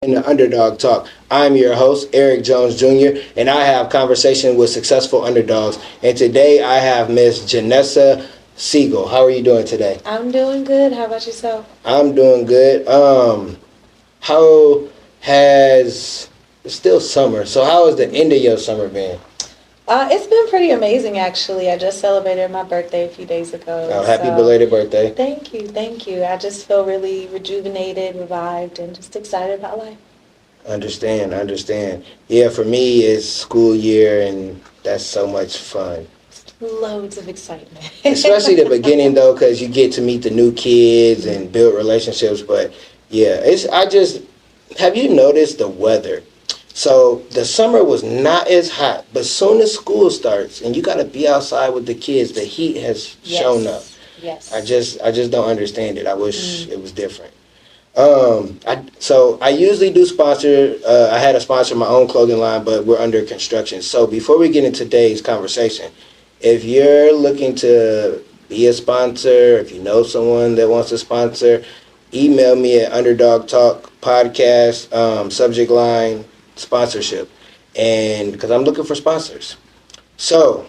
in the Underdog Talk. I'm your host, Eric Jones Jr., and I have conversation with successful underdogs. And today I have Miss Janessa Siegel. How are you doing today? I'm doing good. How about yourself? I'm doing good. How has it's still summer? So how has the end of your summer been? It's been pretty amazing, actually. I just celebrated my birthday a few days ago. Oh, happy belated birthday! Thank you, thank you. I just feel really rejuvenated, revived, and just excited about life. Understand. Yeah, for me it's school year, and that's so much fun. Loads of excitement. Especially the beginning though, because you get to meet the new kids and build relationships. But yeah, it's I just have you noticed the weather? So the summer was not as hot, but soon as school starts and you got to be outside with the kids, the heat has shown up. Yes. I just don't understand it. I wish it was different. So I usually do sponsor. I had a sponsor my own clothing line, but we're under construction. So before we get into today's conversation, if you're looking to be a sponsor, if you know someone that wants to sponsor, email me at Underdog Talk Podcast, subject line sponsorship, and because I'm looking for sponsors. So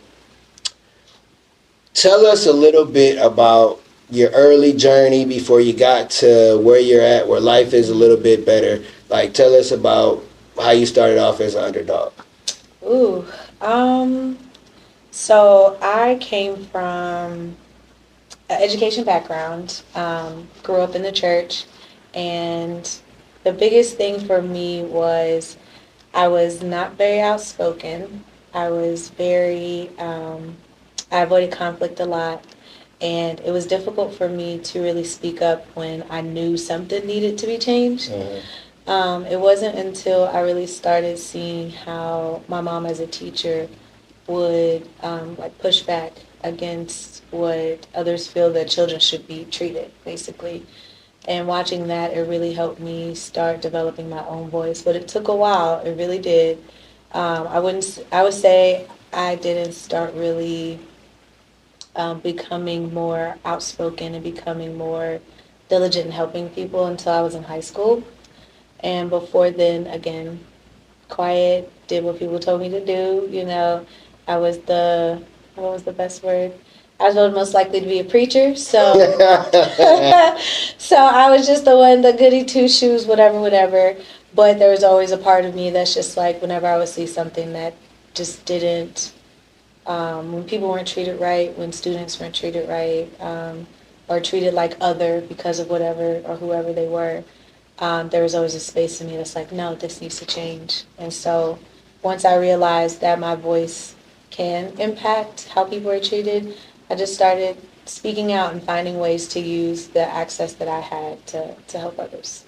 tell us a little bit about your early journey before you got to where you're at, where life is a little bit better. Like, tell us about how you started off as an underdog. Ooh. So I came from an education background, grew up in the church, and the biggest thing for me was I was not very outspoken. I was I avoided conflict a lot, and it was difficult for me to really speak up when I knew something needed to be changed. It wasn't until I really started seeing how my mom as a teacher would push back against what others feel that children should be treated, basically. And watching that, it really helped me start developing my own voice. But it took a while. It really did. I would say I didn't start really becoming more outspoken and becoming more diligent in helping people until I was in high school. And before then, again, quiet, did what people told me to do. I was what was the best word? I was most likely to be a preacher, so so I was just the goody two shoes, whatever. But there was always a part of me that's just like whenever I would see something that just didn't, when people weren't treated right, when students weren't treated right, or treated like other because of whatever or whoever they were, there was always a space in me that's like, no, this needs to change. And so once I realized that my voice can impact how people are treated, I just started speaking out and finding ways to use the access that I had to help others.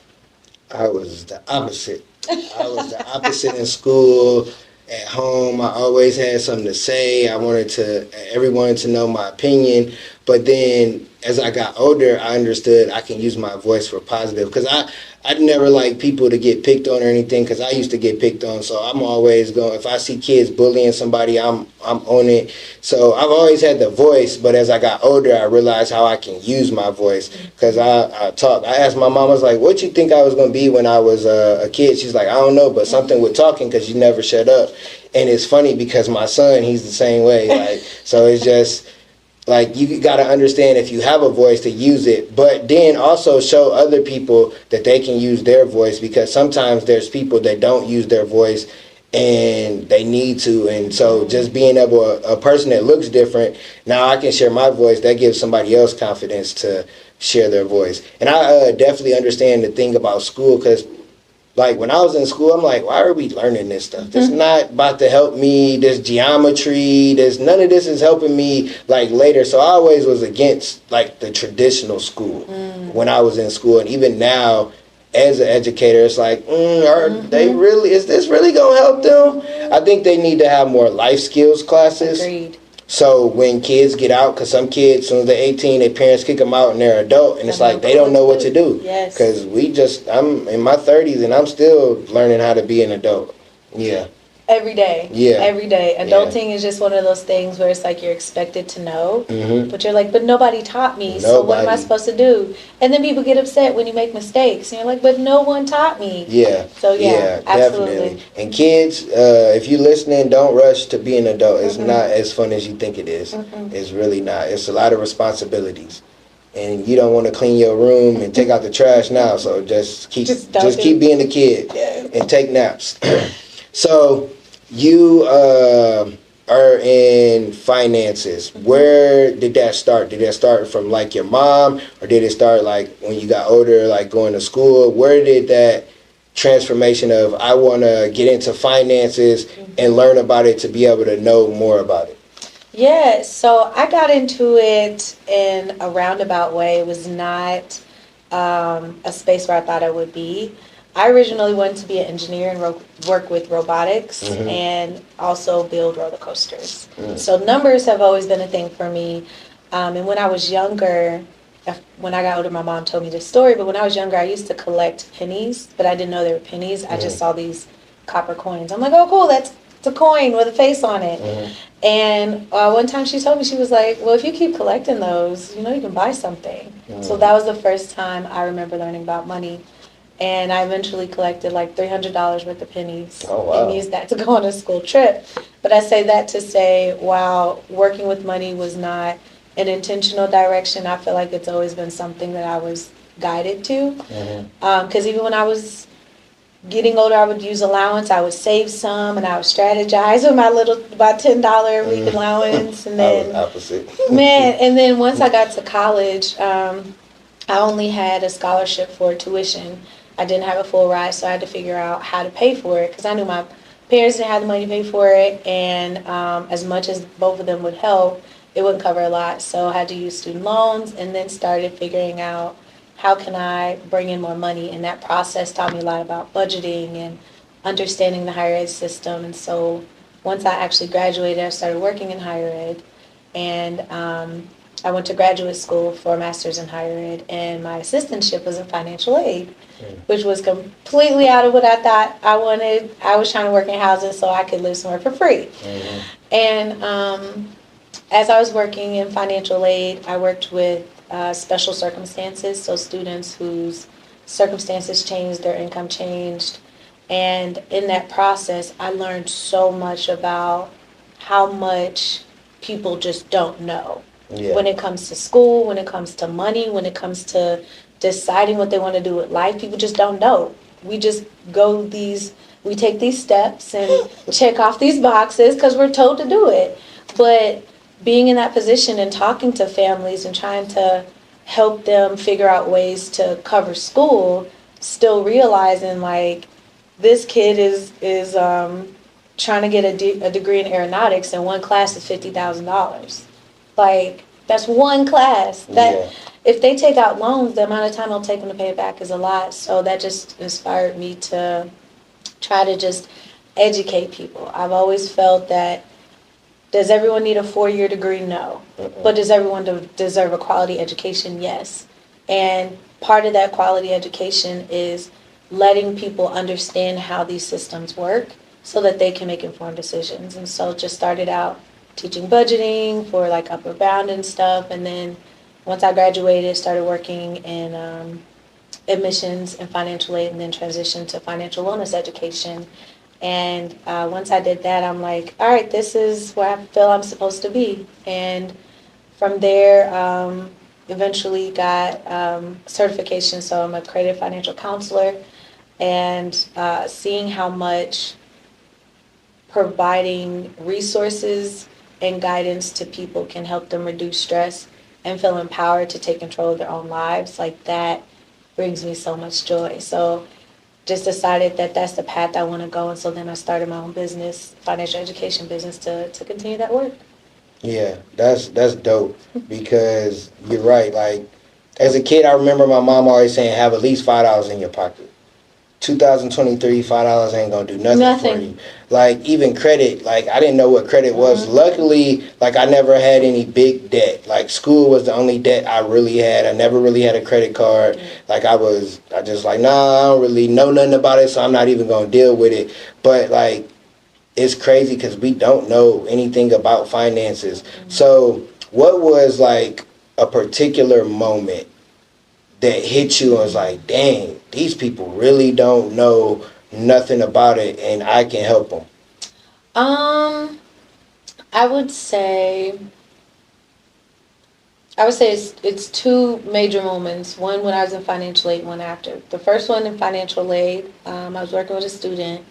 I was the opposite. I was the opposite in school. At home, I always had something to say. I wanted everyone to know my opinion. But then as I got older, I understood I can use my voice for positive. Because I'd never like people to get picked on or anything, because I used to get picked on. So I'm always going, if I see kids bullying somebody, I'm on it. So I've always had the voice, but as I got older, I realized how I can use my voice. Because I talk. I asked my mom, I was like, what you think I was going to be when I was a kid? She's like, I don't know, but something with talking, because you never shut up. And it's funny because my son, he's the same way. Like, so it's just like you got to understand if you have a voice to use it, but then also show other people that they can use their voice, because sometimes there's people that don't use their voice and they need to. And so just being able, a person that looks different, now I can share my voice, that gives somebody else confidence to share their voice. And I definitely understand the thing about school, because like when I was in school, I'm like, why are we learning this stuff? This is not about to help me. This geometry, none of this is helping me like later. So I always was against like the traditional school when I was in school. And even now as an educator, it's like, is this really going to help them? I think they need to have more life skills classes. Agreed. So when kids get out, because some kids, as soon as they're 18, their parents kick them out and they're adult, and it's like they don't know what to do. Yes. Because I'm in my 30s and I'm still learning how to be an adult. Yeah. Every day. Yeah. Every day. Adulting is just one of those things where it's like you're expected to know, but you're like, but nobody taught me, so what am I supposed to do? And then people get upset when you make mistakes, and you're like, but no one taught me. Yeah. So yeah, absolutely. Definitely. And kids, if you're listening, don't rush to be an adult. It's not as fun as you think it is. It's really not. It's a lot of responsibilities. And you don't want to clean your room and take out the trash now, so just keep being a kid and take naps. So you are in finances. Where did that start? Did that start from like your mom, or did it start like when you got older, like going to school? Where did that transformation of I want to get into finances and learn about it to be able to know more about it? Yeah, so I got into it in a roundabout way. It was not a space where I thought I would be. I originally wanted to be an engineer and work with robotics and also build roller coasters. So numbers have always been a thing for me. And when I was younger, when I got older, my mom told me this story, but when I was younger, I used to collect pennies, but I didn't know they were pennies. I just saw these copper coins. I'm like, oh, cool, that's a coin with a face on it. And one time she told me, she was like, well, if you keep collecting those, you can buy something. So that was the first time I remember learning about money. And I eventually collected like $300 worth of pennies and used that to go on a school trip. But I say that to say, while working with money was not an intentional direction, I feel like it's always been something that I was guided to. Because even when I was getting older, I would use allowance. I would save some, and I would strategize with my $10 a week allowance. And then, I was opposite. and then once I got to college, I only had a scholarship for tuition. I didn't have a full ride, so I had to figure out how to pay for it because I knew my parents didn't have the money to pay for it, and as much as both of them would help, it wouldn't cover a lot. So I had to use student loans, and then started figuring out how can I bring in more money, and that process taught me a lot about budgeting and understanding the higher ed system. And so once I actually graduated, I started working in higher ed, and I went to graduate school for a master's in higher ed, and my assistantship was in financial aid, which was completely out of what I thought I wanted. I was trying to work in housing so I could live somewhere for free. And as I was working in financial aid, I worked with special circumstances, so students whose circumstances changed, their income changed. And in that process, I learned so much about how much people just don't know. When it comes to school, when it comes to money, when it comes to deciding what they want to do with life, people just don't know. We just we take these steps and check off these boxes because we're told to do it. But being in that position and talking to families and trying to help them figure out ways to cover school, still realizing like this kid is trying to get a degree in aeronautics, and one class is $50,000. Like, that's one class. If they take out loans, the amount of time it'll take them to pay it back is a lot. So that just inspired me to try to just educate people. I've always felt that, does everyone need a 4-year degree? No. But does everyone deserve a quality education? Yes. And part of that quality education is letting people understand how these systems work so that they can make informed decisions. And so just started out teaching budgeting for like upper bound and stuff, and then once I graduated, started working in admissions and financial aid, and then transitioned to financial wellness education. And once I did that, I'm like, all right, this is where I feel I'm supposed to be. And from there, eventually got certification, so I'm a accredited financial counselor, and seeing how much providing resources and guidance to people can help them reduce stress and feel empowered to take control of their own lives, like that brings me so much joy. So just decided that that's the path I want to go, and so then I started my own business, financial education business, to continue that work. Yeah, that's dope, because you're right. Like, as a kid, I remember my mom always saying, have at least $5 in your pocket. 2023, $5 ain't gonna do nothing for you. Like, even credit, like, I didn't know what credit was. Luckily, like, I never had any big debt. Like, school was the only debt I really had. I never really had a credit card. Like, I just like, nah, I don't really know nothing about it, so I'm not even gonna deal with it. But, like, it's crazy because we don't know anything about finances. So what was like a particular moment that hit you and was like, dang, these people really don't know nothing about it and I can help them? Um, I would say it's two major moments. One when I was in financial aid, one after. The first one in financial aid, I was working with a student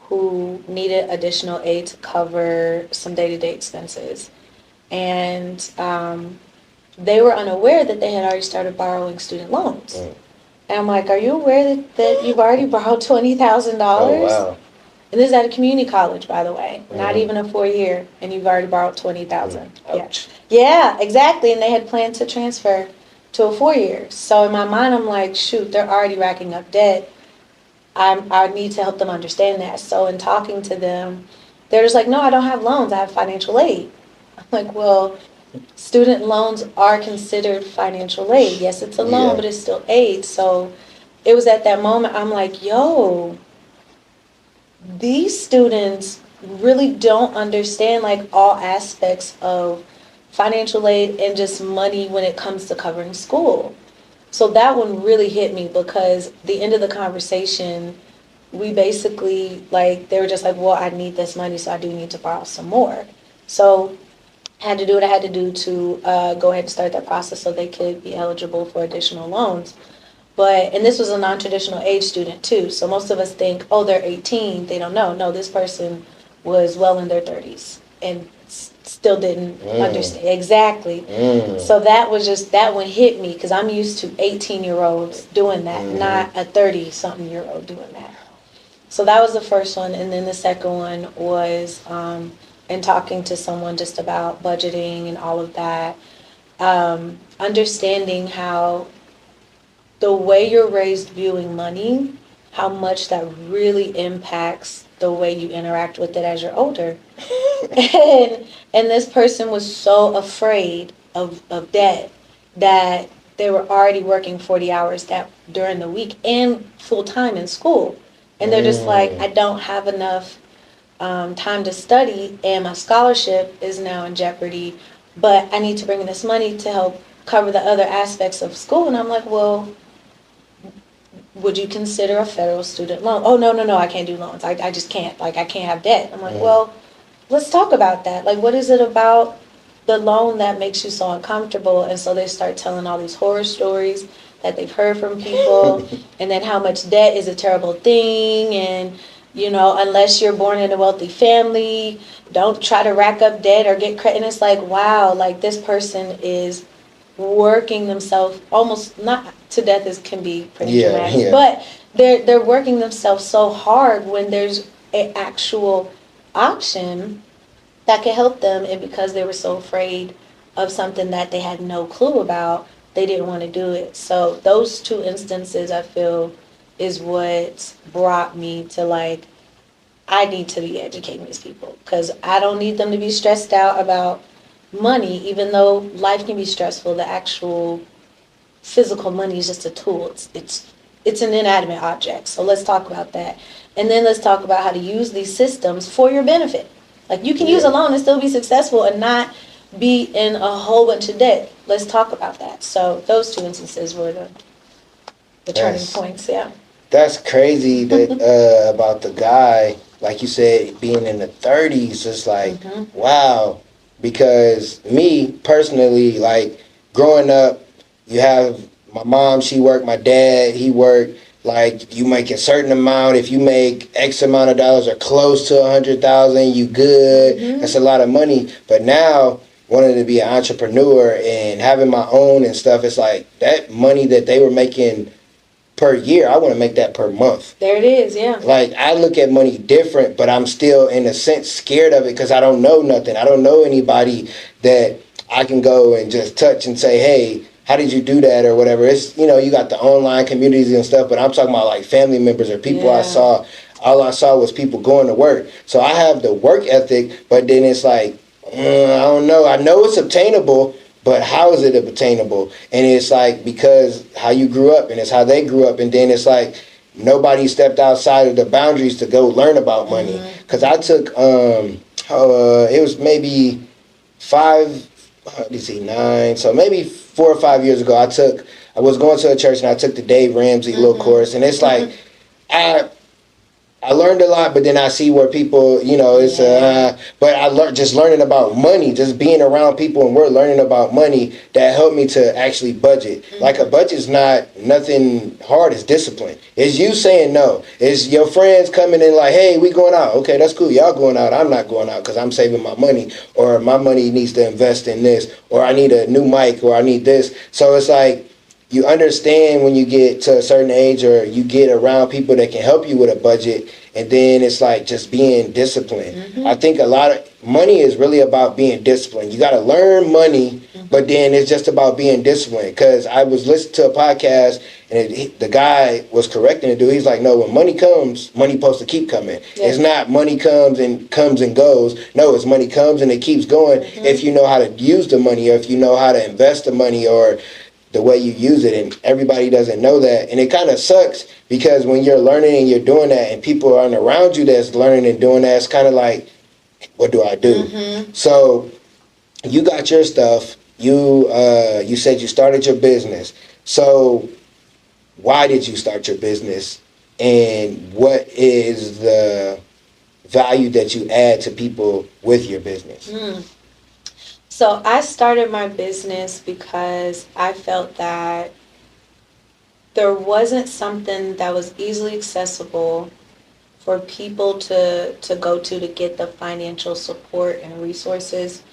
who needed additional aid to cover some day-to-day expenses. And they were unaware that they had already started borrowing student loans. And I'm like, are you aware that you've already borrowed Oh, $20,000? wow. And this is at a community college, by the way, not Mhm. even a 4-year, and you've already borrowed 20,000. Yeah, Ouch. yeah, exactly. And they had planned to transfer to a 4-year. So in my mind, I'm like, shoot, they're already racking up debt. I need to help them understand that. So in talking to them, they're just like, no, I don't have loans. I have financial aid. I'm like, well, student loans are considered financial aid. Yes, it's a loan, Yeah. but it's still aid. So it was at that moment I'm like, yo, these students really don't understand like all aspects of financial aid and just money when it comes to covering school. So that one really hit me because the end of the conversation, we basically like they were just like, well, I need this money, so I do need to borrow some more. So I had to do what I had to do to go ahead and start that process so they could be eligible for additional loans. And this was a non-traditional age student too. So most of us think, oh, they're 18. They don't know. No, this person was well in their 30s and still didn't understand. Exactly. So that one hit me because I'm used to 18-year-olds doing that, not a 30-something-year-old doing that. So that was the first one. And then the second one was in talking to someone just about budgeting and all of that, understanding how the way you're raised viewing money, how much that really impacts the way you interact with it as you're older. and this person was so afraid of debt that they were already working 40 hours that during the week and full time in school. And they're just like, I don't have enough time to study and my scholarship is now in jeopardy, but I need to bring in this money to help cover the other aspects of school. And I'm like, well, would you consider a federal student loan? Oh, no, I can't do loans. I just can't. Like, I can't have debt. I'm like, well, let's talk about that. Like, what is it about the loan that makes you so uncomfortable? And so they start telling all these horror stories that they've heard from people, and then how much debt is a terrible thing, and, you know, unless you're born in a wealthy family, don't try to rack up debt or get credit. And it's like, wow, like, this person is working themselves almost not to death as can be pretty dramatic, but they're working themselves so hard when there's an actual option that could help them, and because they were so afraid of something that they had no clue about, they didn't want to do it. So those two instances I feel is what brought me to like, I need to be educating these people because I don't need them to be stressed out about money, even though life can be stressful. The actual physical money is just a tool. It's an inanimate object. So let's talk about that. And then let's talk about how to use these systems for your benefit. Like, you can use a loan and still be successful and not be in a whole bunch of debt. Let's talk about that. So those two instances were the turning points, yeah. That's crazy that about the guy, like you said, being in the 30s. It's like, wow. Because me personally, like growing up, you have my mom, she worked, my dad, he worked. Like, you make a certain amount. If you make X amount of dollars or close to 100,000, you good. That's a lot of money. But now, wanting to be an entrepreneur and having my own and stuff, it's like that money that they were making per year, I want to make that per month. There it is, yeah. Like, I look at money different, but I'm still, in a sense, scared of it because I don't know nothing. I don't know anybody that I can go and just touch and say, hey, how did you do that or whatever. It's, you know, you got the online communities and stuff, but I'm talking about like family members or people I saw. All I saw was people going to work. So I have the work ethic, but then it's like, I don't know. I know it's obtainable, but how is it obtainable? And it's like, because how you grew up and it's how they grew up. And then it's like, nobody stepped outside of the boundaries to go learn about money. Because I took, it was maybe 9, so maybe 4 or 5 years ago, I was going to a church and I took the Dave Ramsey little course, and it's like, I learned a lot, but then I see where people, it's but I learned just learning about money, just being around people, and we're learning about money that helped me to actually budget. Like a budget's not nothing hard. It's discipline. It's you saying no. It's your friends coming in like, hey, we going out. Okay, that's cool. Y'all going out. I'm not going out because I'm saving my money, or my money needs to invest in this, or I need a new mic, or I need this. So it's like, you understand when you get to a certain age, or you get around people that can help you with a budget, and then it's like just being disciplined. I think a lot of money is really about being disciplined. You got to learn money, but then it's just about being disciplined. Because I was listening to a podcast, and the guy was correcting the dude. He's like, no, when money comes, money supposed to keep coming. Yeah. It's not money comes and goes. No, it's money comes and it keeps going if you know how to use the money, or if you know how to invest the money, or the way you use it. And everybody doesn't know that, and it kind of sucks, because when you're learning and you're doing that and people aren't around you that's learning and doing that, it's kind of like, what do I do? So you got your stuff, you said you started your business. So why did you start your business, and what is the value that you add to people with your business? So I started my business because I felt that there wasn't something that was easily accessible for people to go to get the financial support and resources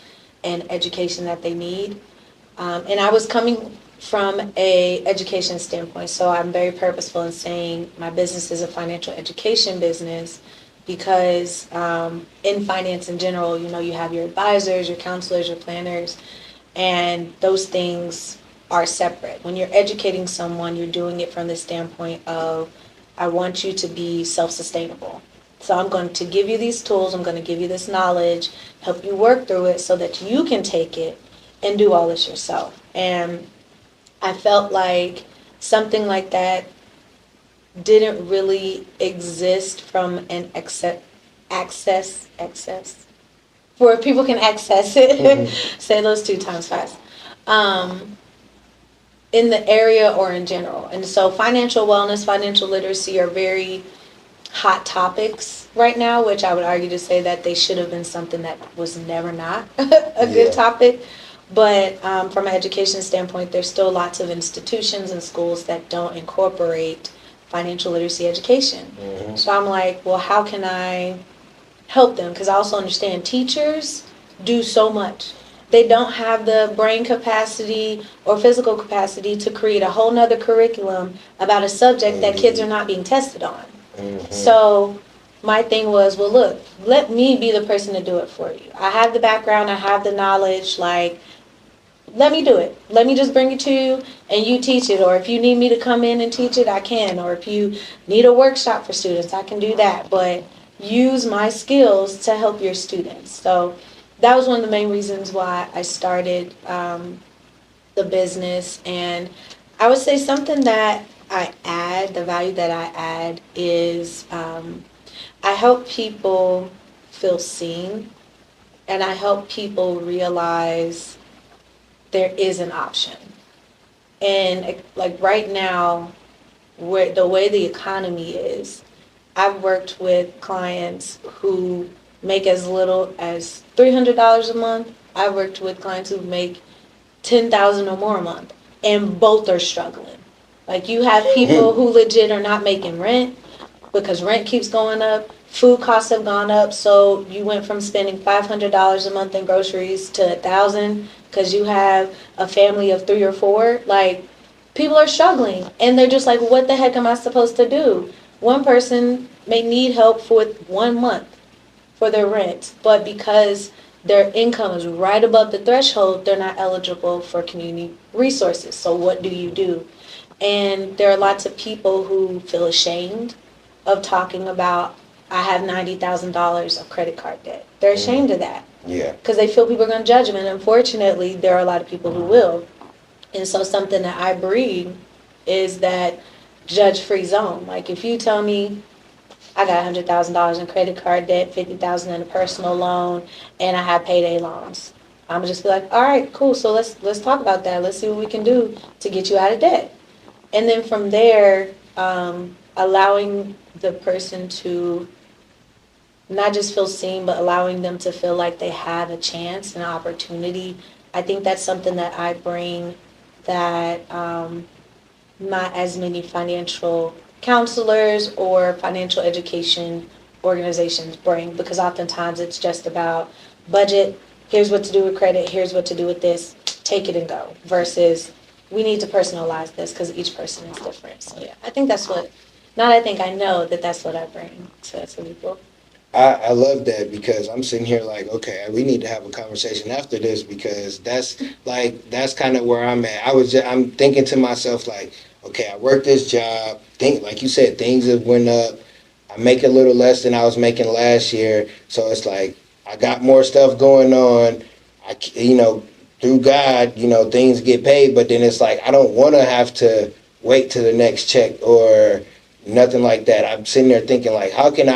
and education that they need. And I was coming from a education standpoint, so I'm very purposeful in saying my business is a financial education business. Because in finance in general, you have your advisors, your counselors, your planners, and those things are separate. When you're educating someone, you're doing it from the standpoint of, I want you to be self-sustainable. So I'm going to give you these tools, I'm going to give you this knowledge, help you work through it so that you can take it and do all this yourself. And I felt like something like that didn't really exist from an access where people can access it. Say those 2 times fast. In the area or in general. And so financial wellness, financial literacy are very hot topics right now, which I would argue to say that they should have been something that was never not a good topic. But from an education standpoint, there's still lots of institutions and schools that don't incorporate financial literacy education. So I'm like, well, how can I help them? Because I also understand teachers do so much. They don't have the brain capacity or physical capacity to create a whole nother curriculum about a subject that kids are not being tested on. So my thing was, well, look, let me be the person to do it for you. I have the background, I have the knowledge, like, let me do it. Let me just bring it to you and you teach it. Or if you need me to come in and teach it, I can. Or if you need a workshop for students, I can do that. But use my skills to help your students. So that was one of the main reasons why I started the business. And I would say something that I add, the value that I add is I help people feel seen, and I help people realize there is an option. And like right now, where the way the economy is, I've worked with clients who make as little as $300 a month. I've worked with clients who make $10,000 or more a month, and both are struggling. Like, you have people who legit are not making rent because rent keeps going up. Food costs have gone up, so you went from spending $500 a month in groceries to $1,000 because you have a family of 3 or 4. Like, people are struggling, and they're just like, what the heck am I supposed to do? One person may need help for 1 month for their rent, but because their income is right above the threshold, they're not eligible for community resources. So what do? And there are lots of people who feel ashamed of talking about, I have $90,000 of credit card debt. They're ashamed of that. Yeah. Because they feel people are going to judge them, and unfortunately, there are a lot of people who will. And so something that I bring is that judge-free zone. Like if you tell me I got $100,000 in credit card debt, 50,000 in a personal loan, and I have payday loans, I'm gonna just be like, all right, cool. So let's talk about that. Let's see what we can do to get you out of debt. And then from there, allowing the person to not just feel seen, but allowing them to feel like they have a chance and an opportunity. I think that's something that I bring that not as many financial counselors or financial education organizations bring, because oftentimes it's just about budget, here's what to do with credit, here's what to do with this, take it and go, versus we need to personalize this because each person is different. So yeah, I think that's what, not I think, I know that that's what I bring to people. I love that because I'm sitting here like, okay, we need to have a conversation after this because that's kind of where I'm at. I'm thinking to myself like, okay, I work this job. Think like you said, things have went up. I make a little less than I was making last year, so it's like I got more stuff going on. Through God, things get paid, but then it's like I don't want to have to wait to the next check or nothing like that. I'm sitting there thinking like, what can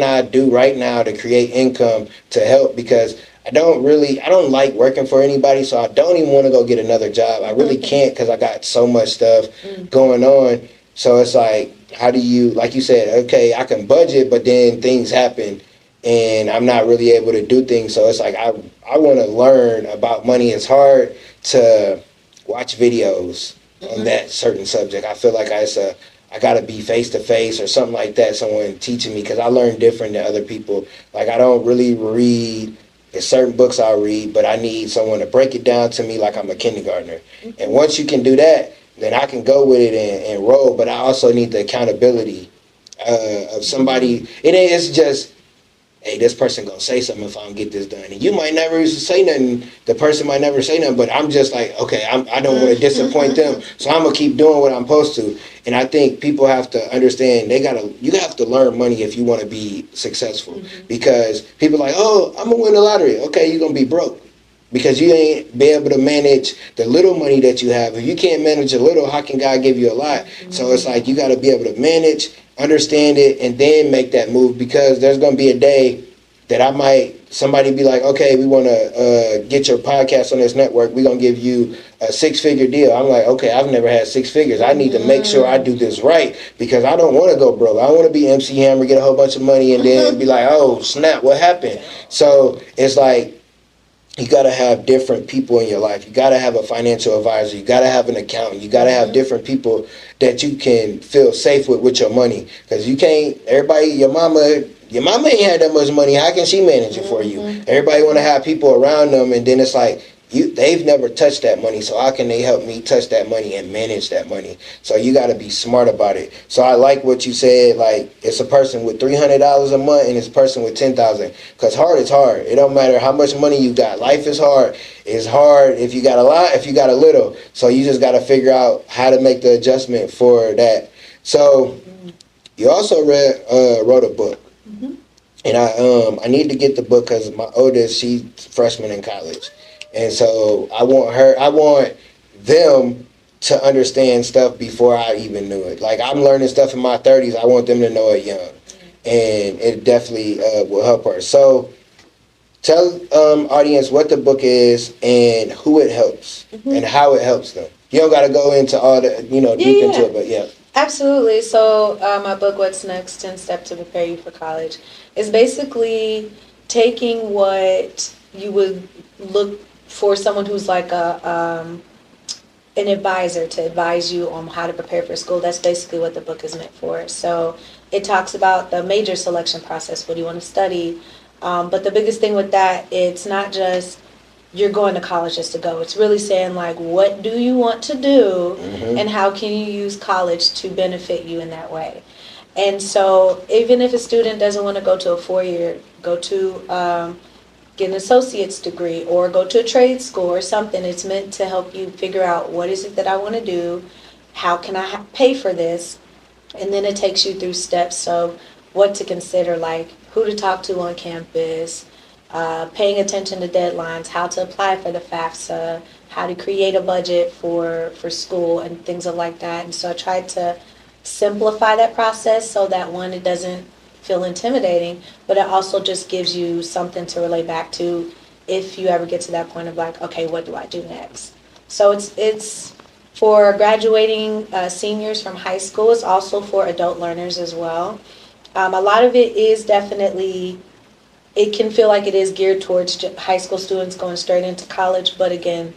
I do right now to create income to help? Because I don't like working for anybody, so I don't even want to go get another job. I really can't because I got so much stuff going on. So it's like, how do you, like you said, okay, I can budget, but then things happen and I'm not really able to do things. So it's like, I want to learn about money. It's hard to watch videos on that certain subject. I feel like I gotta be face to face or something like that. Someone teaching me because I learn different than other people. Like I don't really read. There's certain books I'll read, but I need someone to break it down to me like I'm a kindergartner. And once you can do that, then I can go with it and roll. But I also need the accountability of somebody. It's just, hey, this person gonna say something if I don't get this done. And you might never say nothing. The person might never say nothing, but I'm just like, okay, I don't want to disappoint them, so I'm gonna keep doing what I'm supposed to. And I think people have to understand you have to learn money if you want to be successful. Because people are like, oh, I'm gonna win the lottery. Okay, you're gonna be broke. Because you ain't be able to manage the little money that you have. If you can't manage a little, how can God give you a lot? So it's like you got to be able to manage, understand it, and then make that move. Because there's going to be a day that somebody be like, okay, we want to get your podcast on this network. We're going to give you a 6-figure deal. I'm like, okay, I've never had 6 figures. I need to make sure I do this right because I don't want to go broke. I don't want to be MC Hammer, get a whole bunch of money, and then be like, oh, snap, what happened? So it's like, you got to have different people in your life. You got to have a financial advisor. You got to have an accountant. You got to have different people that you can feel safe with your money. Because you can't, your mama ain't had that much money. How can she manage it for you? Everybody want to have people around them. And then it's like, they've never touched that money. So how can they help me touch that money and manage that money? So you got to be smart about it. So I like what you said. Like it's a person with $300 a month and it's a person with $10,000. Because hard is hard. It don't matter how much money you got. Life is hard. It's hard if you got a lot, if you got a little. So you just got to figure out how to make the adjustment for that. So you also wrote a book. And I need to get the book because my oldest, she's freshman in college. And so I want them to understand stuff before I even knew it. Like I'm learning stuff in my 30s. I want them to know it young. And it definitely will help her. So tell audience what the book is and who it helps and how it helps them. You don't got to go into all the, deep into it, but yeah. Absolutely. So my book, What's Next? 10 Steps to Prepare You for College, is basically taking what you would look for someone who's like an advisor to advise you on how to prepare for school. That's basically what the book is meant for. So it talks about the major selection process. What do you want to study? But the biggest thing with that, it's not just you're going to college just to go. It's really saying like, what do you want to do and how can you use college to benefit you in that way? And so even if a student doesn't want to go to a 4-year, go to get an associate's degree or go to a trade school or something, it's meant to help you figure out what is it that I want to do, how can I pay for this, and then it takes you through steps of what to consider, like who to talk to on campus, paying attention to deadlines, how to apply for the FAFSA, how to create a budget for school and things of like that. And so I tried to simplify that process so that one, it doesn't feel intimidating, but it also just gives you something to relate back to if you ever get to that point of like, okay, what do I do next? So it's for graduating seniors from high school. It's also for adult learners as well. A lot of it is definitely, it can feel like it is geared towards high school students going straight into college, but again,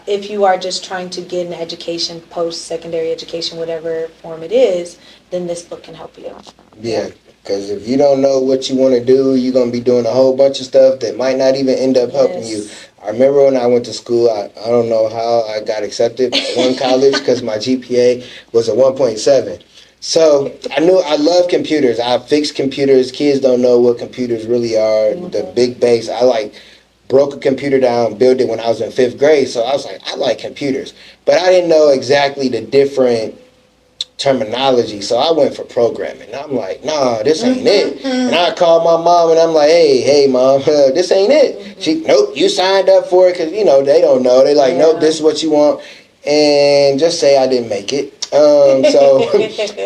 if you are just trying to get an education, post-secondary education, whatever form it is, then this book can help you. Yeah, because if you don't know what you want to do, you're going to be doing a whole bunch of stuff that might not even end up helping you. Yes. I remember when I went to school, I don't know how I got accepted by one college because my GPA was a 1.7. So I knew I love computers. I fix computers. Kids don't know what computers really are. The big base. I like broke a computer down, built it when I was in 5th grade. So I was like, I like computers, but I didn't know exactly the different terminology. So I went for programming. I'm like, nah, this ain't it. And I called my mom and I'm like, hey, mom, this ain't it. She, nope, you signed up for it because, they don't know. They like, nope, this is what you want. And just say I didn't make it. So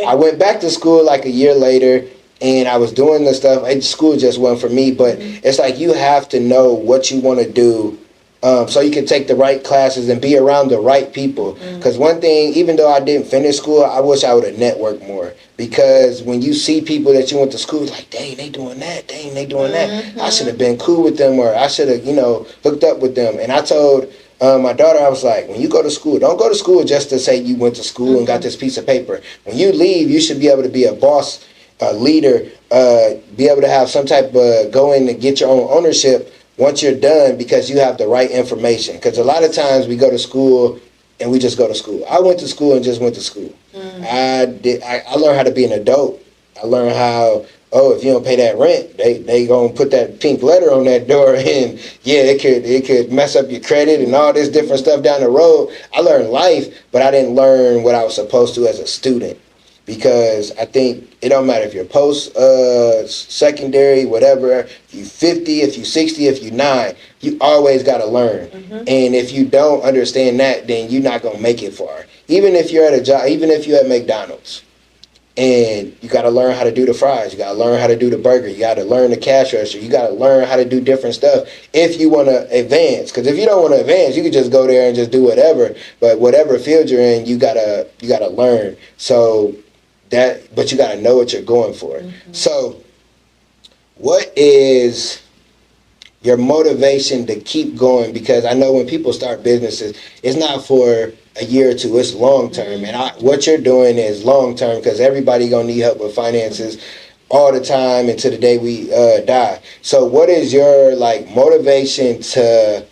I went back to school like a year later and I was doing the stuff. School just wasn't for me, but it's like you have to know what you want to do so you can take the right classes and be around the right people. Because one thing, even though I didn't finish school, I wish I would have networked more. Because when you see people that you went to school, it's like, dang, they doing that. Dang, they doing that. I should have been cool with them, or I should have, hooked up with them. And I told my daughter, I was like, when you go to school, don't go to school just to say you went to school and got this piece of paper. When you leave, you should be able to be a boss, a leader, be able to have some type of go in and get your own ownership once you're done, because you have the right information. Because a lot of times we go to school and we just go to school. I went to school and just went to school. I learned how to be an adult. I learned how, if you don't pay that rent, they gonna put that pink letter on that door, and yeah, it could mess up your credit and all this different stuff down the road. I learned life, but I didn't learn what I was supposed to as a student. Because I think it don't matter if you're post secondary, whatever, if you 50, if you 60, if you 9, you always got to learn. And if you don't understand that, then you're not going to make it far. Even if you're at a job, even if you're at McDonald's, and you got to learn how to do the fries, you got to learn how to do the burger, you got to learn the cash register, you got to learn how to do different stuff if you want to advance. Because if you don't want to advance, you can just go there and just do whatever. But whatever field you're in, you gotta learn. So but you got to know what you're going for. So what is your motivation to keep going? Because I know when people start businesses, it's not for a year or two, it's long term. And what you're doing is long term, because everybody gonna need help with finances all the time until the day we die. So what is your motivation to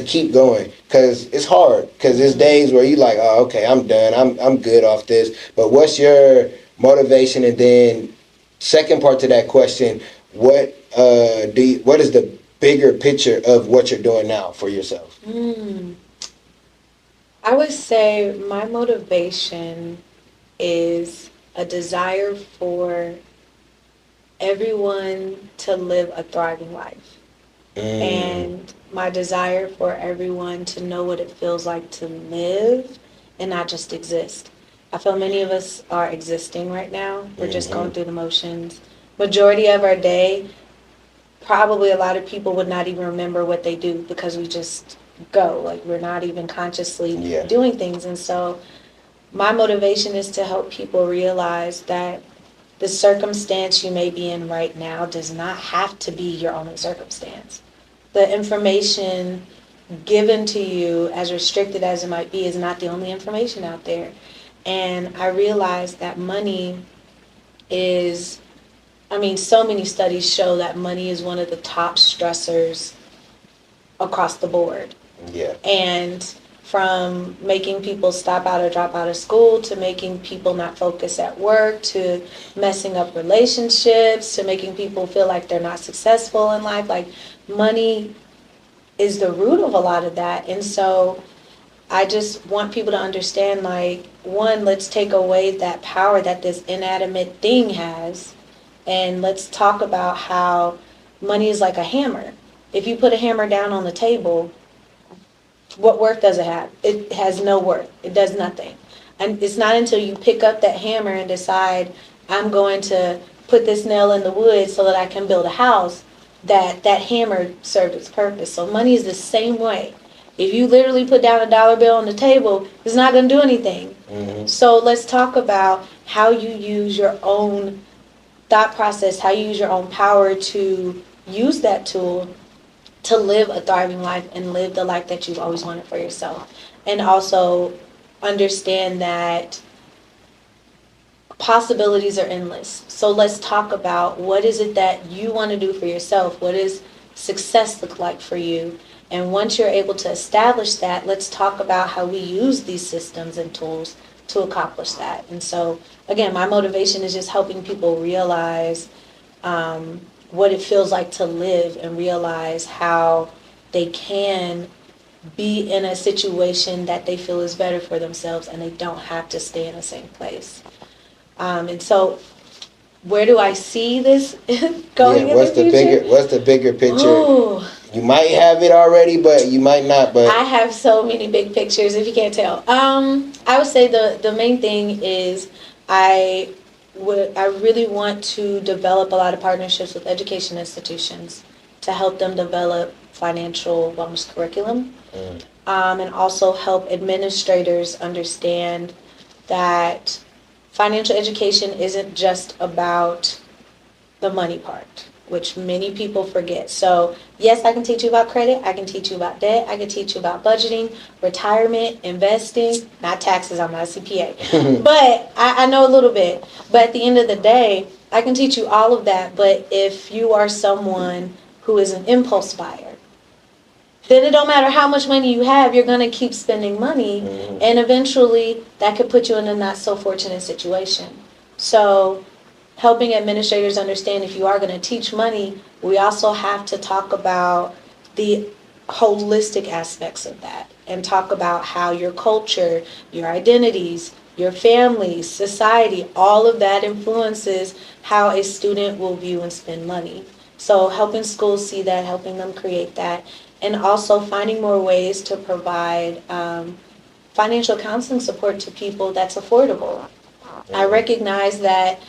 keep going? Because it's hard, because there's days where you like, oh, okay, I'm done, I'm good off this. But what's your motivation? And then second part to that question, what is the bigger picture of what you're doing now for yourself? I would say my motivation is a desire for everyone to live a thriving life. And my desire for everyone to know what it feels like to live and not just exist. I feel many of us are existing right now. We're just going through the motions. Majority of our day, probably a lot of people would not even remember what they do because we just go. We're not even consciously doing things. And so my motivation is to help people realize that the circumstance you may be in right now does not have to be your only circumstance. The information given to you, as restricted as it might be, is not the only information out there. And I realized that money is, so many studies show that money is one of the top stressors across the board. Yeah. And from making people stop out or drop out of school, to making people not focus at work, to messing up relationships, to making people feel like they're not successful in life. Money is the root of a lot of that. And so I just want people to understand, one, let's take away that power that this inanimate thing has, and let's talk about how money is like a hammer. If you put a hammer down on the table, what work does it have? It has no work. It does nothing. And it's not until you pick up that hammer and decide, I'm going to put this nail in the wood so that I can build a house, that that hammer served its purpose. So money is the same way. If you literally put down a dollar bill on the table, it's not going to do anything. Mm-hmm. So let's talk about how you use your own thought process, how you use your own power to use that tool to live a thriving life and live the life that you've always wanted for yourself. And also understand that possibilities are endless. So let's talk about, what is it that you want to do for yourself? What does success look like for you? And once you're able to establish that, let's talk about how we use these systems and tools to accomplish that. And so, again, my motivation is just helping people realize what it feels like to live, and realize how they can be in a situation that they feel is better for themselves, and they don't have to stay in the same place. And so, where do I see this going in the future? What's the bigger picture? Ooh. You might have it already, but you might not. But I have so many big pictures, if you can't tell. I would say the main thing is I really want to develop a lot of partnerships with education institutions to help them develop financial wellness curriculum, and also help administrators understand that financial education isn't just about the money part, which many people forget. So yes, I can teach you about credit, I can teach you about debt, I can teach you about budgeting, retirement, investing, not taxes, I'm not a CPA, but I know a little bit. But at the end of the day, I can teach you all of that, but if you are someone who is an impulse buyer, then it don't matter how much money you have, you're going to keep spending money, and eventually that could put you in a not so fortunate situation. So helping administrators understand, if you are going to teach money, we also have to talk about the holistic aspects of that, and talk about how your culture, your identities, your family, society, all of that influences how a student will view and spend money. So helping schools see that, helping them create that, and also finding more ways to provide financial counseling support to people that's affordable. I recognize that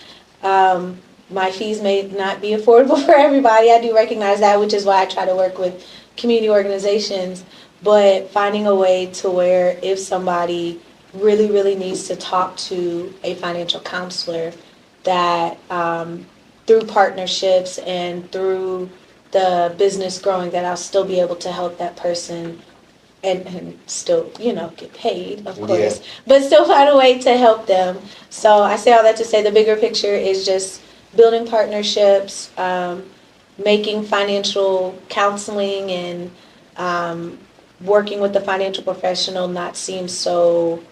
my fees may not be affordable for everybody. I do recognize that, which is why I try to work with community organizations. But finding a way to where, if somebody really, really needs to talk to a financial counselor, that through partnerships and through the business growing, that I'll still be able to help that person and still, get paid, of course, but still find a way to help them. So I say all that to say the bigger picture is just building partnerships, making financial counseling and working with the financial professional not seem so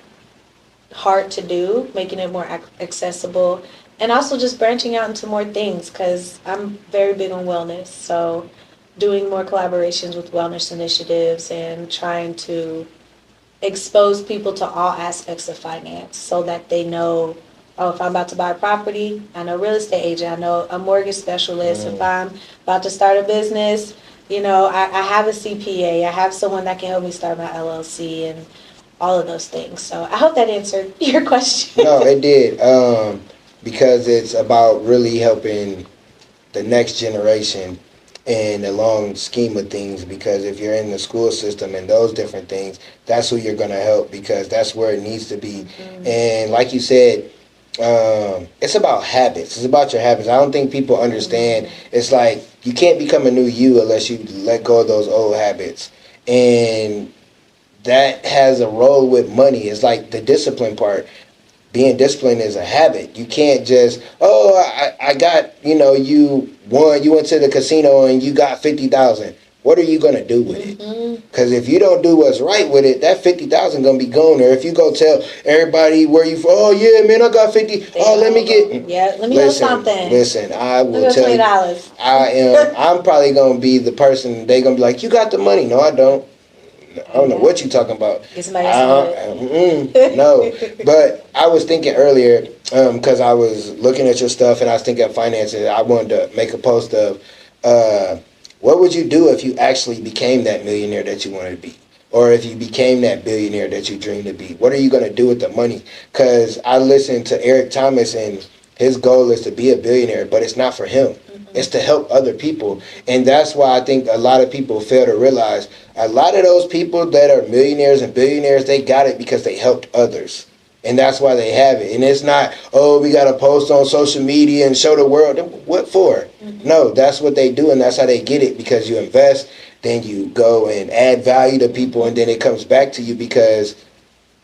hard to do, making it more accessible, and also just branching out into more things, because I'm very big on wellness. So doing more collaborations with wellness initiatives and trying to expose people to all aspects of finance, so that they know, oh, if I'm about to buy a property, I know a real estate agent, I know a mortgage specialist. If I'm about to start a business, I have a CPA, I have someone that can help me start my LLC and all of those things. So I hope that answered your question. No, it did. Because it's about really helping the next generation in the long scheme of things. Because if you're in the school system and those different things, that's who you're going to help, because that's where it needs to be. And like you said, it's about habits. It's about your habits. I don't think people understand. It's like you can't become a new you unless you let go of those old habits. And that has a role with money. It's like the discipline part. Being disciplined is a habit. You can't just, I got, you won, you went to the casino and you got 50,000. What are you going to do with it? Because if you don't do what's right with it, that 50,000 going to be gone. Or if you go tell everybody where you from, oh yeah, man, I got 50. Let me get. Yeah, let me know something. Listen, I will tell you. $20. I'm probably going to be the person, they going to be like, you got the money. No, I don't. I don't know what you're talking about. No. But I was thinking earlier, because I was looking at your stuff and I was thinking of finances, I wanted to make a post of what would you do if you actually became that millionaire that you wanted to be? or if you became that billionaire that you dreamed to be? What are you going to do with the money? Because I listened to Eric Thomas, and his goal is to be a billionaire, but it's not for him. It's to help other people. And that's why I think a lot of people fail to realize a lot of those people that are millionaires and billionaires, they got it because they helped others. And that's why they have it. And it's not, oh, we got to post on social media and show the world. What for? No, that's what they do, and that's how they get it, because you invest, then you go and add value to people, and then it comes back to you because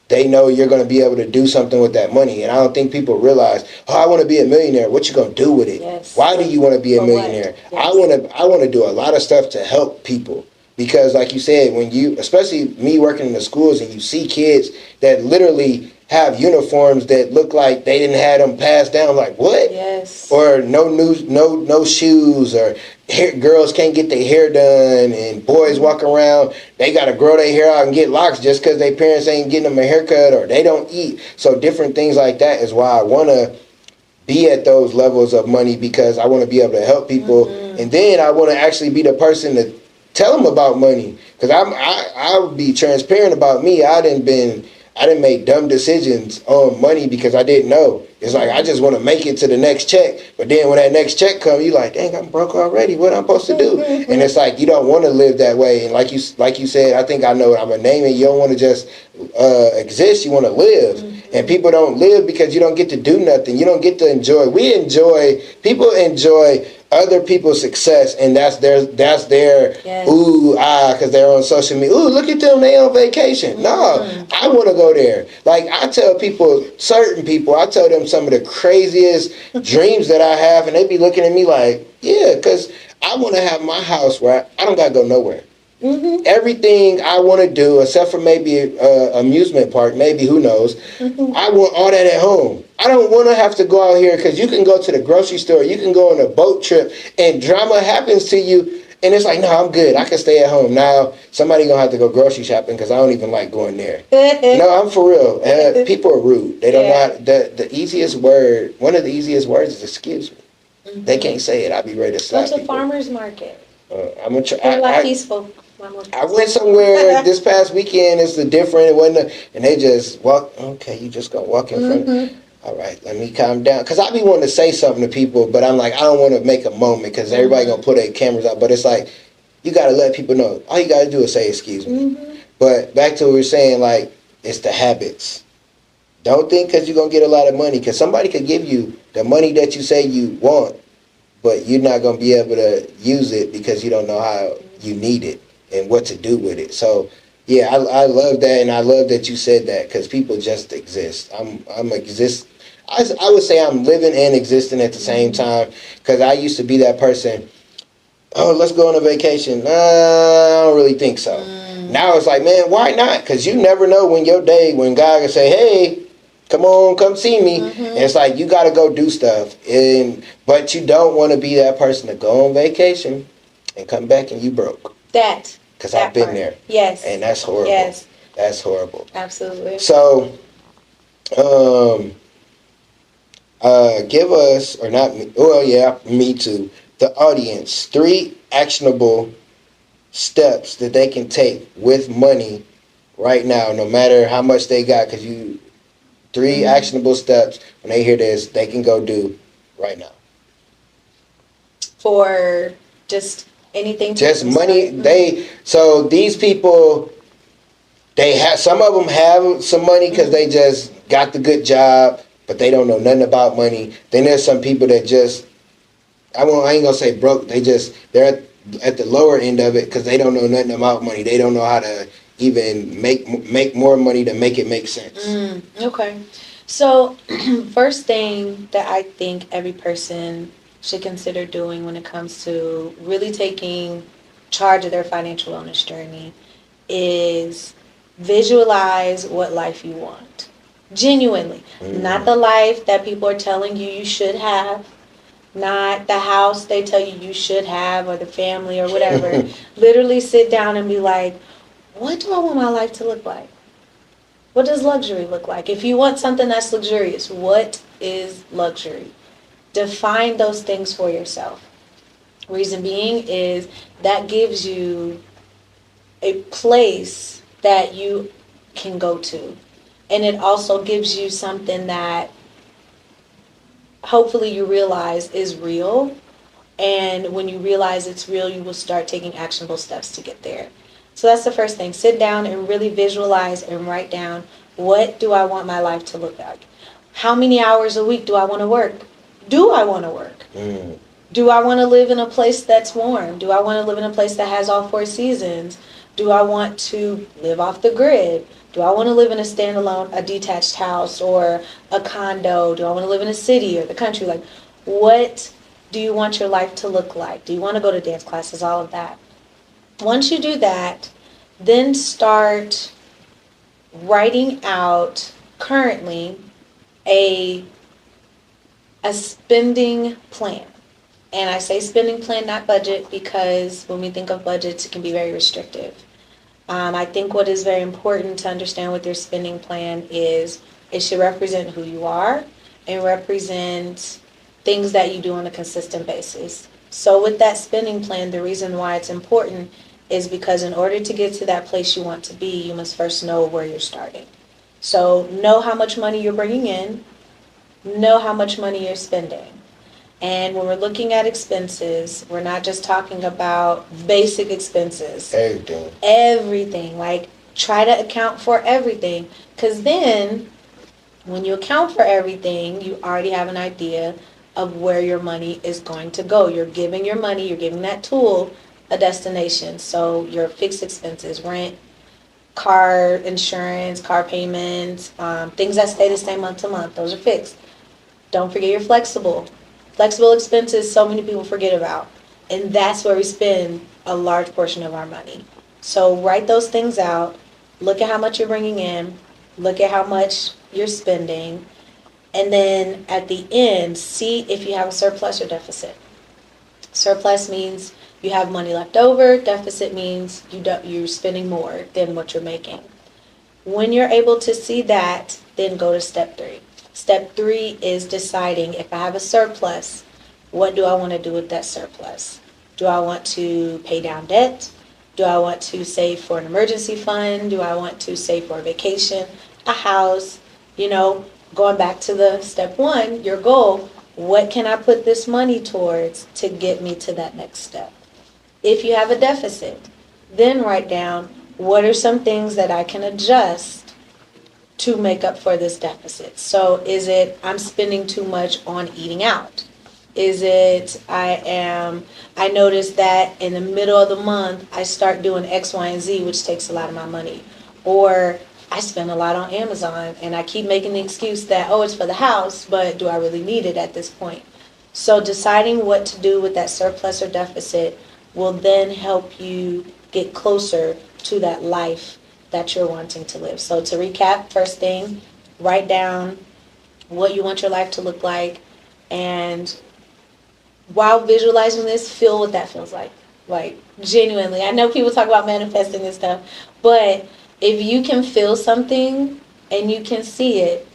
they know you're going to be able to do something with that money. And I don't think people realize, oh, I want to be a millionaire. What you going to do with it? Yes. Why do you want to be a millionaire? Yes. I want to do a lot of stuff to help people. Because like you said, when you, especially me working in the schools, and you see kids that literally have uniforms that look like they didn't have them passed down, like what? Yes. Or no shoes, or girls can't get their hair done, and boys walk around, they got to grow their hair out and get locks just because their parents ain't getting them a haircut, or they don't eat. So different things like that is why I want to be at those levels of money, because I want to be able to help people. And then I want to actually be the person to tell them about money, because I'll be transparent about me. I didn't make dumb decisions on money because I didn't know. It's like I just want to make it to the next check, but then when that next check comes, you like, dang, I'm broke already. What I'm supposed to do? And it's like you don't want to live that way. And like you said, I think I know what I'm gonna name it. You don't want to just exist. You want to live. And people don't live because you don't get to do nothing. You don't get to enjoy. People enjoy other people's success, and that's their yes. Because they're on social media. Ooh, look at them, they on vacation. No, I want to go there. Like I tell people, certain people, I tell them some of the craziest dreams that I have, and they be looking at me like, yeah, because I want to have my house where I don't got to go nowhere. Everything I want to do, except for maybe amusement park, maybe, who knows, I want all that at home. I don't want to have to go out here, because you can go to the grocery store, you can go on a boat trip, and drama happens to you, and it's like, no, I'm good, I can stay at home. Now somebody gonna have to go grocery shopping because I don't even like going there. No, I'm for real. People are rude. They don't know how the easiest word, one of the easiest words is excuse me. They can't say it. I'll be ready to slap people. Go to farmer's market. I'm gonna try. Peaceful. I went somewhere this past weekend. It's different. It wasn't, and they just walk. Okay, you just gonna walk in front. All right, let me calm down. Because I be wanting to say something to people, but I'm like, I don't want to make a moment because everybody going to put their cameras out. But it's like, you got to let people know. All you got to do is say, excuse me. But back to what we were saying, like, it's the habits. Don't think because you're going to get a lot of money. Because somebody could give you the money that you say you want, but you're not going to be able to use it because you don't know how you need it and what to do with it. So, yeah, I love that, and I love that you said that, because people just exist. I would say I'm living and existing at the same time, because I used to be that person, oh, let's go on a vacation. I don't really think so. Now it's like, man, why not? Because you never know when God can say, hey, come see me. And it's like, you got to go do stuff. But you don't want to be that person to go on vacation and come back and you broke. Because I've been there. Yes. And that's horrible. Yes. That's horrible. Absolutely. So, give us, or not me, well, yeah, me too, the audience, 3 actionable steps that they can take with money right now, no matter how much they got, because 3 actionable steps, when they hear this, they can go do right now. For just anything? Just money. So these people, some of them have some money because they just got the good job, but they don't know nothing about money. Then there's some people that just, I ain't gonna say broke. They're at the lower end of it because they don't know nothing about money. They don't know how to even make more money to make it make sense. Okay. So first thing that I think every person should consider doing when it comes to really taking charge of their financial wellness journey is visualize what life you want. Genuinely. Not the life that people are telling you should have. Not the house they tell you should have, or the family or whatever. Literally sit down and be like, what do I want my life to look like? What does luxury look like? If you want something that's luxurious, what is luxury? Define those things for yourself. Reason being is that gives you a place that you can go to. And it also gives you something that hopefully you realize is real. And when you realize it's real, you will start taking actionable steps to get there. So that's the first thing. Sit down and really visualize and write down, what do I want my life to look like? How many hours a week do I want to work? Do I want to work? Do I want to live in a place that's warm? Do I want to live in a place that has all four seasons? Do I want to live off the grid? Do I want to live in a standalone, a detached house or a condo? Do I want to live in a city or the country? Like, what do you want your life to look like? Do you want to go to dance classes? All of that. Once you do that, then start writing out currently a spending plan. And I say spending plan, not budget, because when we think of budgets, it can be very restrictive. I think what is very important to understand with your spending plan is it should represent who you are and represent things that you do on a consistent basis. So with that spending plan, the reason why it's important is because in order to get to that place you want to be, you must first know where you're starting. So know how much money you're bringing in, know how much money you're spending. And when we're looking at expenses, we're not just talking about basic expenses. Everything. Everything. Like, try to account for everything. Because then, when you account for everything, you already have an idea of where your money is going to go. You're giving your money, you're giving that tool a destination. So your fixed expenses, rent, car insurance, car payments, things that stay the same month to month, those are fixed. Don't forget your flexible. Flexible expenses, so many people forget about. And that's where we spend a large portion of our money. So write those things out. Look at how much you're bringing in. Look at how much you're spending. And then at the end, see if you have a surplus or deficit. Surplus means you have money left over. Deficit means you're spending more than what you're making. When you're able to see that, then go to step 3. Step 3 is deciding, if I have a surplus, what do I want to do with that surplus? Do I want to pay down debt? Do I want to save for an emergency fund? Do I want to save for a vacation, a house? Going back to the step 1, your goal, what can I put this money towards to get me to that next step? If you have a deficit, then write down, what are some things that I can adjust to make up for this deficit? So is it I'm spending too much on eating out? Is it I notice that in the middle of the month I start doing X, Y, and Z, which takes a lot of my money. Or I spend a lot on Amazon and I keep making the excuse that, it's for the house, but do I really need it at this point? So deciding what to do with that surplus or deficit will then help you get closer to that life that you're wanting to live. So to recap, first thing, write down what you want your life to look like, and while visualizing this, feel what that feels like. Like, genuinely. I know people talk about manifesting and stuff, but if you can feel something and you can see it,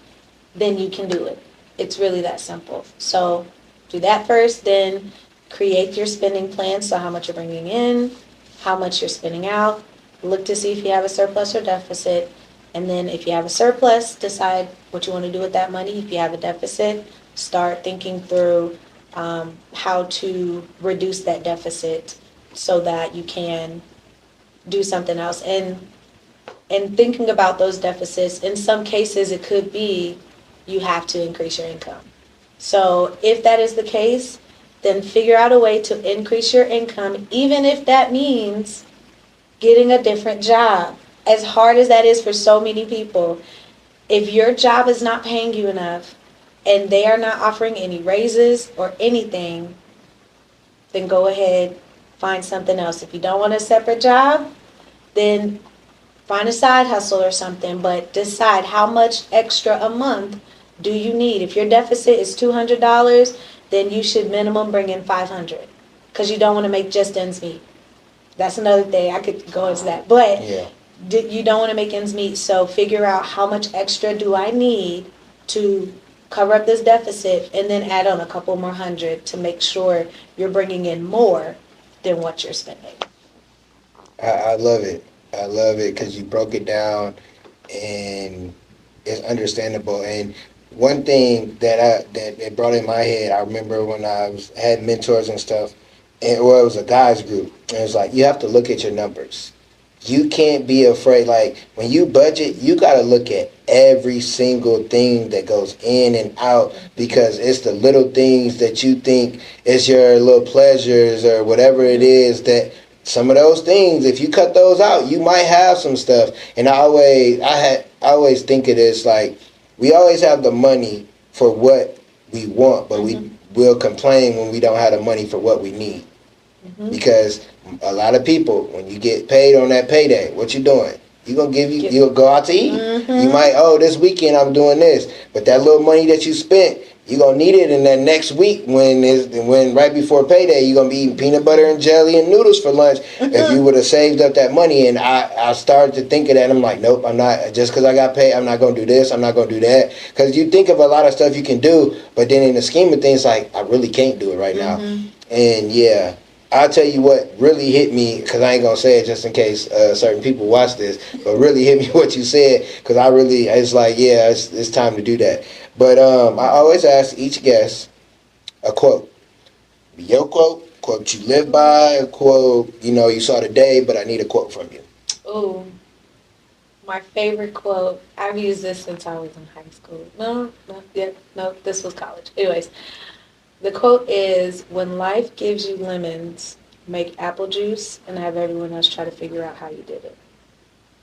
then you can do it. It's really that simple. So do that first, then create your spending plan. So how much you're bringing in, how much you're spending out. Look to see if you have a surplus or deficit. And then if you have a surplus, decide what you want to do with that money. If you have a deficit, start thinking through how to reduce that deficit so that you can do something else. And thinking about those deficits, in some cases it could be you have to increase your income. So if that is the case, then figure out a way to increase your income, even if that means getting a different job. As hard as that is for so many people, if your job is not paying you enough and they are not offering any raises or anything, then go ahead, find something else. If you don't want a separate job, then find a side hustle or something, but decide how much extra a month do you need. If your deficit is $200, then you should minimum bring in $500, because you don't want to make just ends meet. That's another thing. I could go into that. But Yeah. You don't want to make ends meet. So figure out how much extra do I need to cover up this deficit, and then add on a couple more hundred to make sure you're bringing in more than what you're spending. I love it. I love it because you broke it down and it's understandable. And one thing that it brought in my head, I remember when had mentors and stuff, and well, it was a guys group, and it was like you have to look at your numbers. You can't be afraid. Like when you budget, you got to look at every single thing that goes in and out because it's the little things that you think is your little pleasures or whatever it is that some of those things, if you cut those out, you might have some stuff. And I always think of this like we always have the money for what we want, but we will complain when we don't have the money for what we need. Because a lot of people, when you get paid on that payday, what you doing? You'll go out to eat. You might, this weekend I'm doing this, but that little money that you spent, you're gonna need it in that next week when right before payday you're gonna be eating peanut butter and jelly and noodles for lunch. If you would have saved up that money, and I started to think of that, I'm like, nope, I'm not, just because I got paid, I'm not gonna do this, I'm not gonna do that. Because you think of a lot of stuff you can do, but then in the scheme of things, like I really can't do it right now. And yeah, I'll tell you what really hit me, because I ain't going to say it just in case certain people watch this, but really hit me what you said, because it's like, yeah, it's time to do that. But I always ask each guest a quote. Your quote you live by, a quote, you saw today, but I need a quote from you. Ooh, my favorite quote, I've used this since I was in high school. No, this was college. Anyways, the quote is, when life gives you lemons, make apple juice and have everyone else try to figure out how you did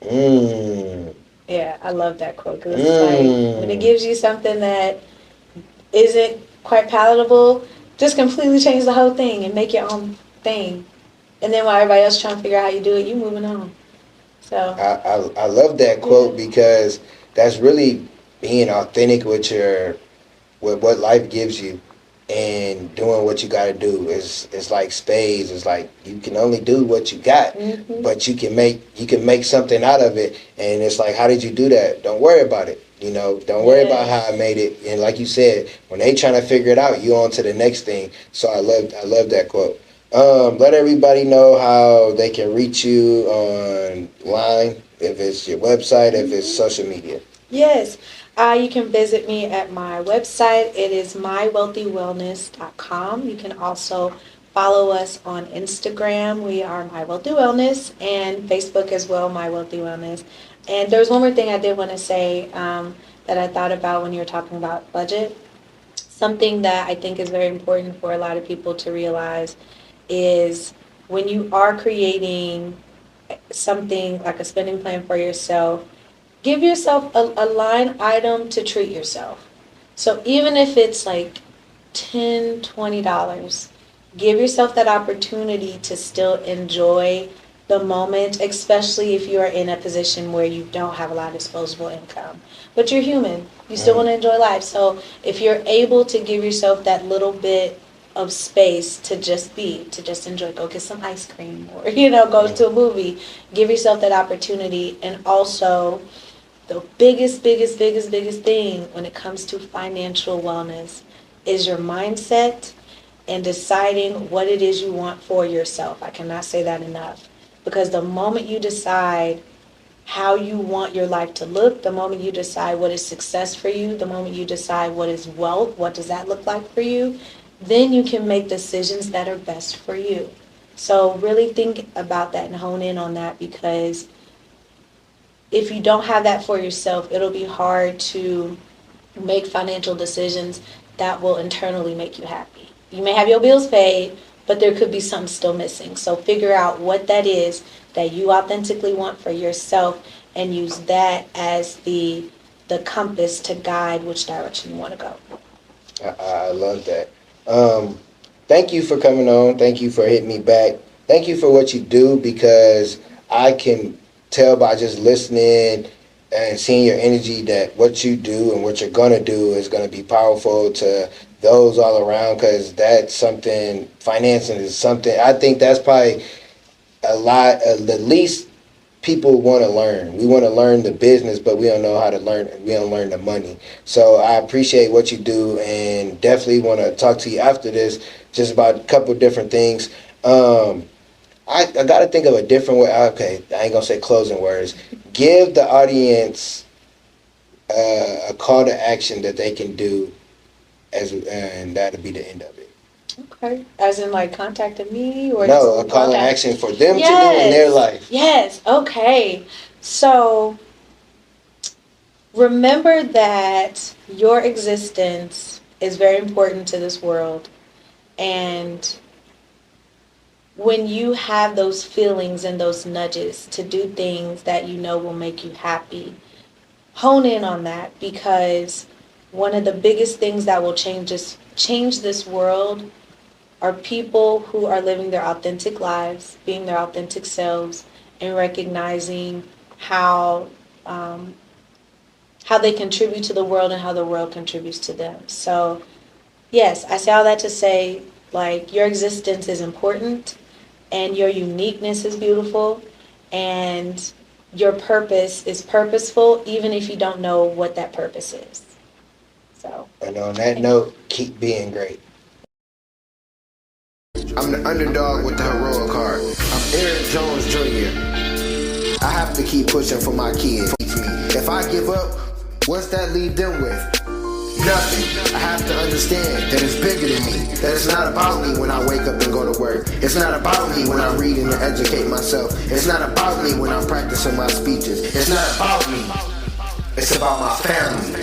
it. Yeah, I love that quote because it's like when it gives you something that isn't quite palatable, just completely change the whole thing and make your own thing. And then while everybody else trying to figure out how you do it, you moving on. So I love that quote because that's really being authentic with what life gives you. And doing what you got to do is like spades. It's like you can only do what you got, but you can make something out of it. And it's like, how did you do that? Don't worry about it. Don't worry about how I made it. And like you said, when they trying to figure it out, you on to the next thing. So I love that quote. Let everybody know how they can reach you online, if it's your website, if it's social media. Yes. You can visit me at my website. It is mywealthywellness.com. You can also follow us on Instagram. We are My Wealthy Wellness, and Facebook as well, My Wealthy Wellness. And there's one more thing I did want to say that I thought about when you were talking about budget. Something that I think is very important for a lot of people to realize is when you are creating something like a spending plan for yourself, give yourself a line item to treat yourself. So even if it's like $10, $20, give yourself that opportunity to still enjoy the moment, especially if you're in a position where you don't have a lot of disposable income. But you're human. You still want to enjoy life. So if you're able to give yourself that little bit of space to just enjoy, go get some ice cream or, go to a movie, give yourself that opportunity. And also, the biggest thing when it comes to financial wellness is your mindset and deciding what it is you want for yourself. I cannot say that enough. Because the moment you decide how you want your life to look, the moment you decide what is success for you, the moment you decide what is wealth, what does that look like for you, then you can make decisions that are best for you. So really think about that and hone in on that, because if you don't have that for yourself, it'll be hard to make financial decisions that will internally make you happy. You may have your bills paid, but there could be something still missing. So figure out what that is that you authentically want for yourself and use that as the compass to guide which direction you want to go. I love that. Thank you for coming on. Thank you for hitting me back. Thank you for what you do, because I can tell by just listening and seeing your energy that what you do and what you're going to do is going to be powerful to those all around, because that's something, financing is something, I think that's probably a lot, the least people want to learn. We want to learn the business, but we don't know how to learn, we don't learn the money. So I appreciate what you do, and definitely want to talk to you after this just about a couple different things. I got to think of a different way. Okay, I ain't gonna say closing words. Give the audience a call to action that they can do, and that'll be the end of it. Okay. As in, like, contacting me or No, a just call to okay. action for them to do Yes. in their life. Yes. Okay. So remember that your existence is very important to this world, and when you have those feelings and those nudges to do things that you know will make you happy, hone in on that, because one of the biggest things that will change this world are people who are living their authentic lives, being their authentic selves, and recognizing how how they contribute to the world and how the world contributes to them. So yes, I say all that to say, like, your existence is important, and your uniqueness is beautiful, and your purpose is purposeful, even if you don't know what that purpose is. So. And on that note, keep being great. I'm the underdog with the heroic heart. I'm Eric Jones Jr. I have to keep pushing for my kids. If I give up, what's that leave them with? Nothing. I have to understand that it's bigger than me. That it's not about me when I wake up and go to work. It's not about me when I read and educate myself. It's not about me when I'm practicing my speeches. It's not about me. It's about my family.